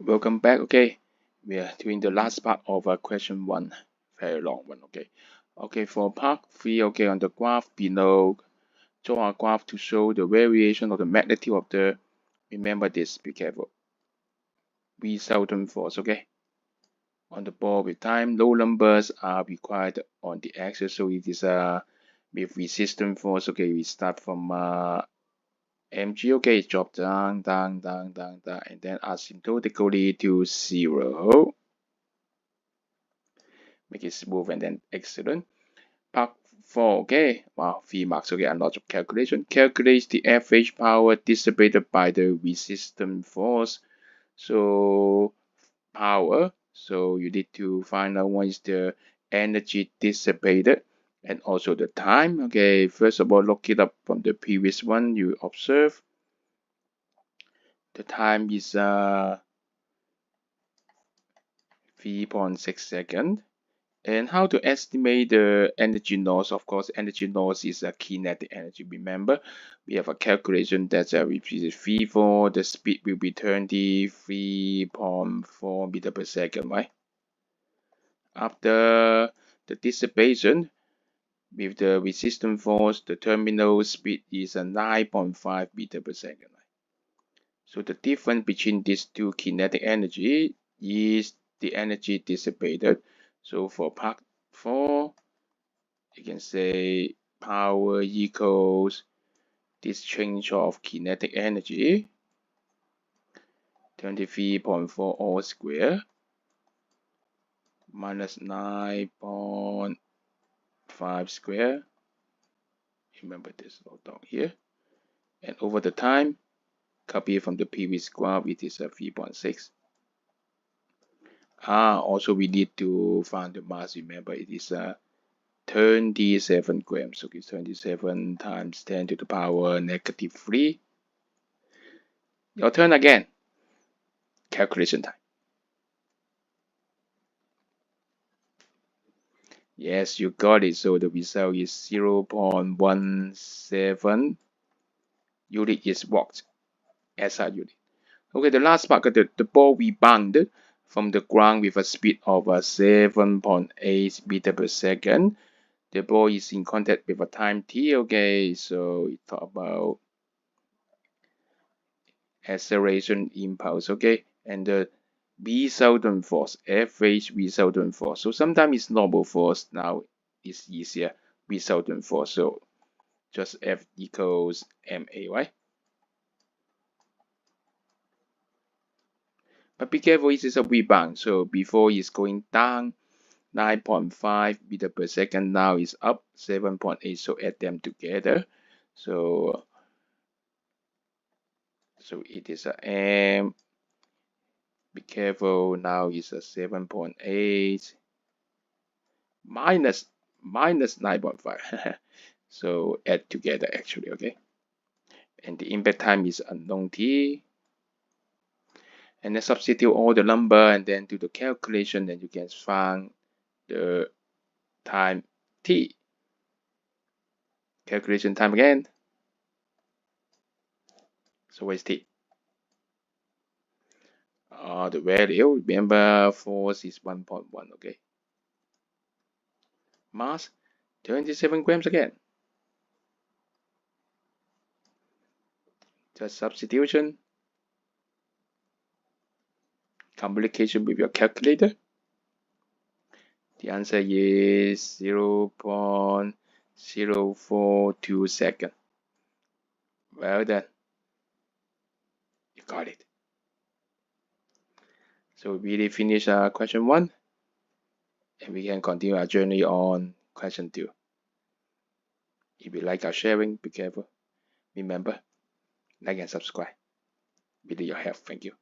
Welcome back. Okay, we are doing the last part of question 1, very long one. Okay, for part 3. Okay, on the graph below, draw a graph to show the variation of the magnitude of the, remember this, be careful, resultant force. Okay, on the ball with time, low numbers are required on the axis, so it is with resistance force. Okay, we start from mg. Okay, drop down, and then asymptotically to 0. Make it smooth and then excellent. Part 4. Okay, wow, 3 marks. Okay, a lot of calculation. Calculate the average power dissipated by the resistance force. So power, so you need to find out what is the energy dissipated and also the time. Okay, first of all, look it up from the previous one. You observe the time is 3.6 seconds. And how to estimate the energy loss? Of course, energy loss is a kinetic energy. Remember, we have a calculation that's repeated v4. The speed will be 23.4 meter per second, right? After the dissipation with the resistance force, the terminal speed is a 9.5 meter per second. Right? So the difference between these two kinetic energy is the energy dissipated. So for part 4, you can say power equals this change of kinetic energy, 23.4 all square minus 9.5 square. Remember this down here. And over the time, copy from the previous graph, it is a 3.6. Also we need to find the mass. Remember, it is a 27 grams. So it's 27 times 10 to the power negative 3. Your turn again. Calculation time. Yes, you got it. So the result is 0.17 unit is watts. SI unit. Okay, the last part, the ball rebounded from the ground with a speed of 7.8 meter per second. The ball is in contact with a time t. Okay, so we talk about acceleration impulse. Okay, and the resultant force, average resultant force. So sometimes it's normal force. Now it's easier. Resultant force. So just F equals ma, right? But be careful, it is a rebound. So before it's going down 9.5 meter per second, now it's up 7.8. So add them together. So it is a m. Be careful, now it's a 7.8 minus 9.5. So add together actually, okay? And the impact time is unknown t. And then substitute all the number and then do the calculation, and you can find the time t. Calculation time again. So what is t? The value, remember force is 1.1, okay? Mass, 27 grams again. Just substitution. Complication with your calculator. The answer is 0.042 seconds. Well done. You got it. So we really finish question 1, and we can continue our journey on question 2. If you like our sharing, be careful. Remember, like and subscribe. With your help. Thank you.